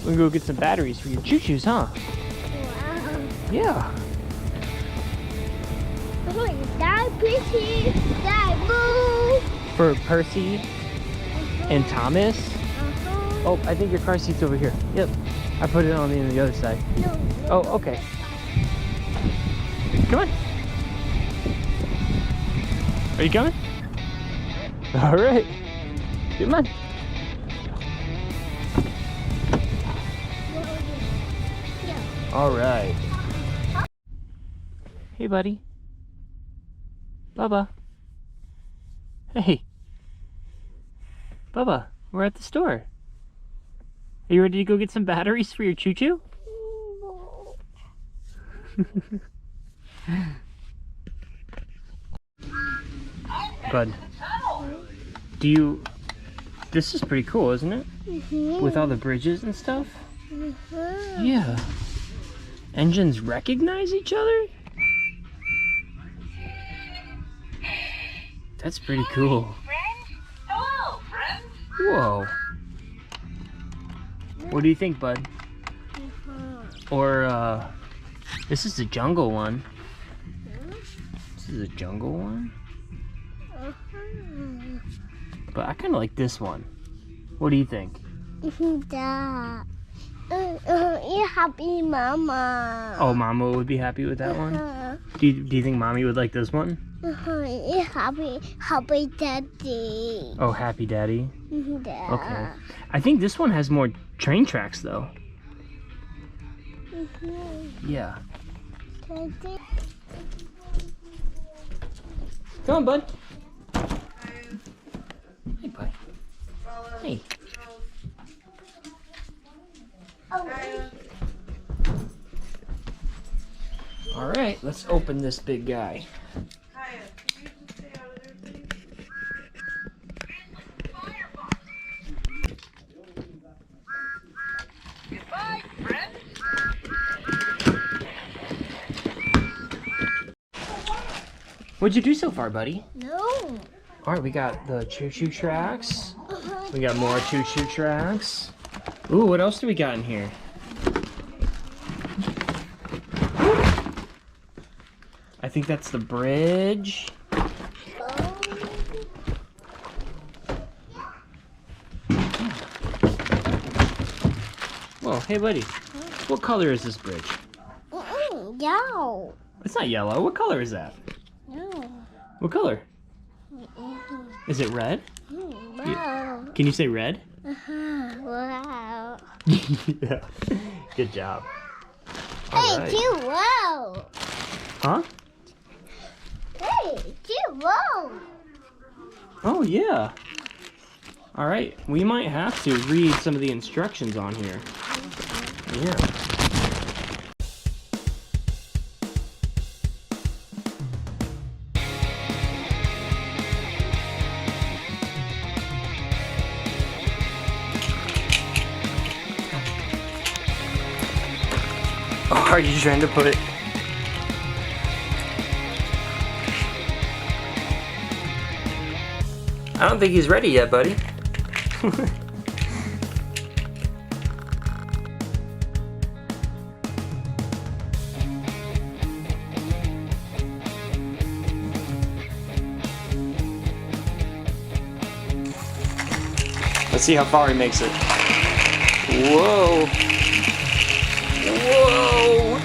We can go get some batteries for your choo-choos, huh? Wow. Yeah. Die, Percy. Die, boo. For Percy and Thomas. Oh, I think your car seat's over here. Yep. I put it on the other side. No. Oh, okay. Come on. Are you coming? All right. Come on. All right. Hey, buddy. Bubba. Hey. Bubba, we're at the store. Are you ready to go get some batteries for your choo-choo? Bud, this is pretty cool, isn't it? With all the bridges and stuff? Yeah. Engines recognize each other? That's pretty cool. Hello, friend. Whoa. What do you think, bud? Or, this is the jungle one. This is a jungle one? But I kind of like this one. What do you think? Yeah. You happy, Mama. Oh, Mama would be happy with that one? Do you think Mommy would like this one? You happy, Daddy. Oh, Happy Daddy? Yeah. Okay. I think this one has more train tracks, though. Yeah. Daddy. Come on, bud. Hey, bud. Hey. All right, let's open this big guy. Goodbye, friend. What'd you do so far, buddy? No. All right, we got the choo-choo tracks. We got more choo-choo tracks. Ooh, what else do we got in here? I think that's the bridge. Whoa, hey buddy. What color is this bridge? Yellow. It's not yellow. What color is that? No. What color? Is it red? Wow. Can you say red? Wow. Yeah. Good job. All Hey, right. too low. Huh? Hey, too low. Oh, yeah. All right. We might have to read some of the instructions on here. Yeah. Oh, are you trying to put it? I don't think he's ready yet, buddy. Let's see how far he makes it. Whoa. Whoa.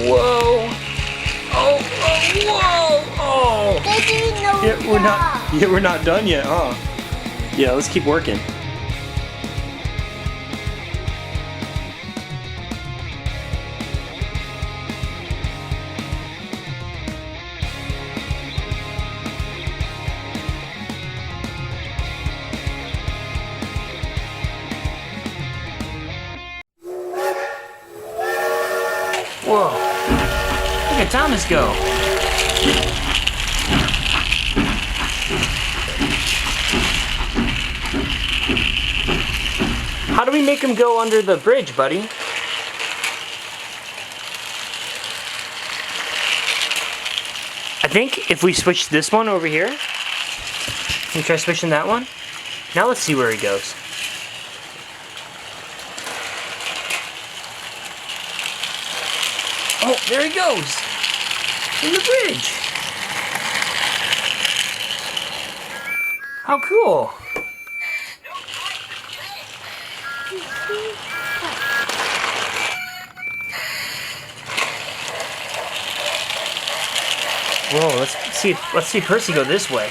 Whoa. Oh, whoa. Oh. Yeah, we're not done yet, huh? Yeah, let's keep working. Whoa. Look at Thomas go. How do we make him go under the bridge, buddy? I think if we switch this one over here, can we try switching that one? Now let's see where he goes. Oh, there he goes. In the bridge. How cool. Whoa, let's see Percy go this way.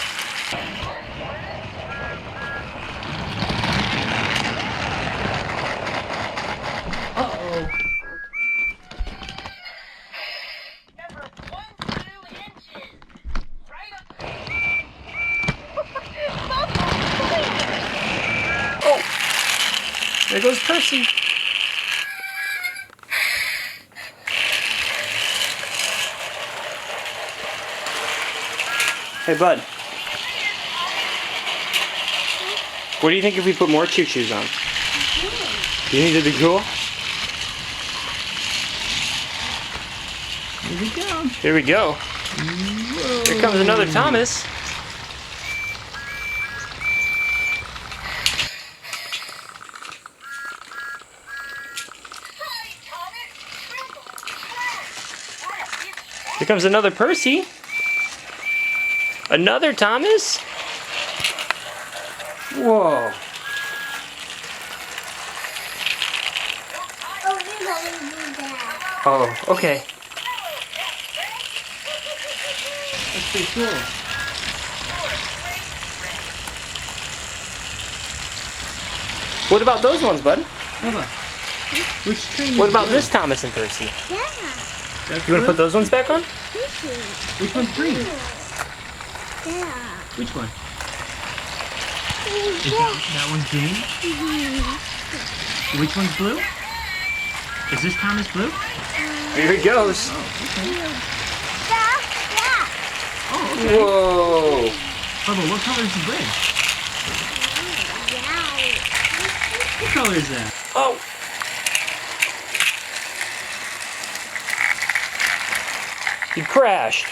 Uh-oh. Number 1, 2 inches. Right up there. Oh! There goes Percy. Hey, bud. What do you think if we put more choo-choos on? You think it'd be cool? Here we go. Here we go. Whoa. Here comes another Thomas. Here comes another Percy. Another Thomas. Whoa. Oh, you're not gonna do that. Oh, okay. That's pretty cool. What about those ones, bud? Bubba, which train What is about blue? this Thomas and Percy? Yeah. That's You want to put blue? those ones back on? Which one's green? Yeah. Which one? Is that one's green? Which one's blue? Is this Thomas blue? Here he goes. Oh, okay. Whoa. Bubba, what color is the bridge? What color is that? Oh. He crashed.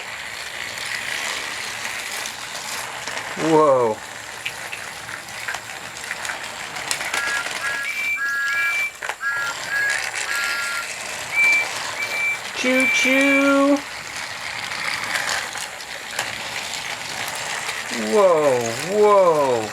Whoa. Choo choo. Whoa, whoa.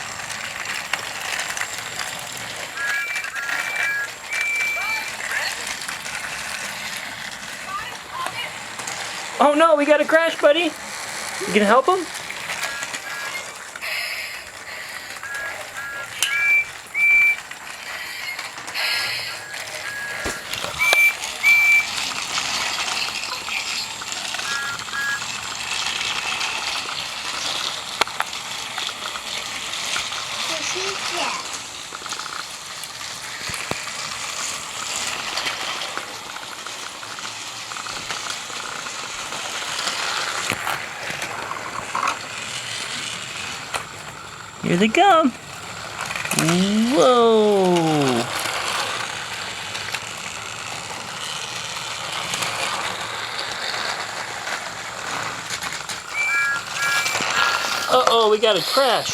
Oh no, we got a crash, buddy. You gonna help him? Here they come. Whoa. Uh-oh, we got a crash.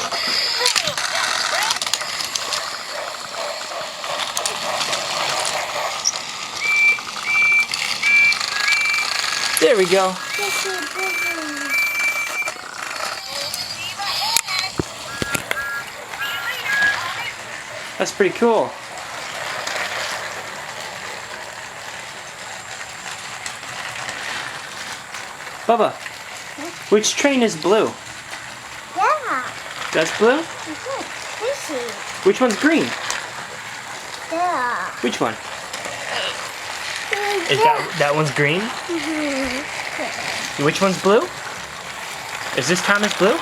There we go. That's pretty cool. Bubba, which train is blue? Yeah. That's blue? Fishy. Which one's green? Yeah. Which one? Is that one's green? Which one's blue? Is this Thomas blue? Yeah.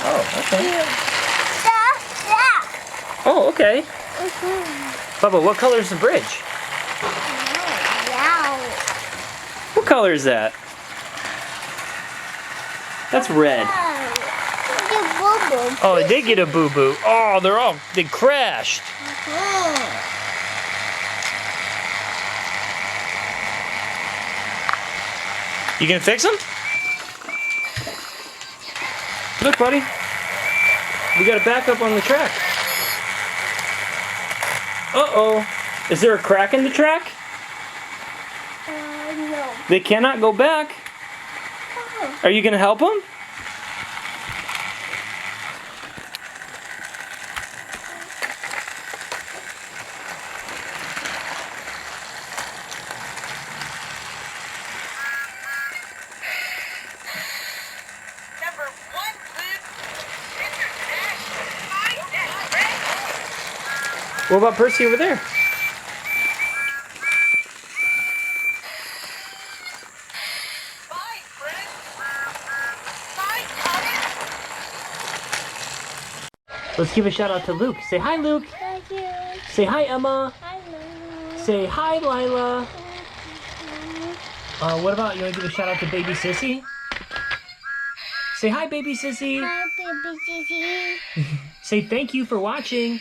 Oh, okay. Yeah. Oh, okay. Bubba, what color is the bridge? Yeah. What color is that? That's red. Oh, they did get a boo-boo. Oh, they crashed. You gonna fix them? Look, buddy. We got a backup on the track. Uh-oh. Is there a crack in the track? no. They cannot go back. Oh. Are you gonna help them? Number 1 food. Mr. Dash. Find that red. What about Percy over there? Bye, friend. Bye, Thomas. Let's give a shout out to Luke. Say hi, Luke. Thank you. Say hi, Emma. Hello. Say hi, Lila. What about, you want to give a shout out to baby Sissy? Say hi, baby Sissy. Hi, baby Gigi. Say thank you for watching.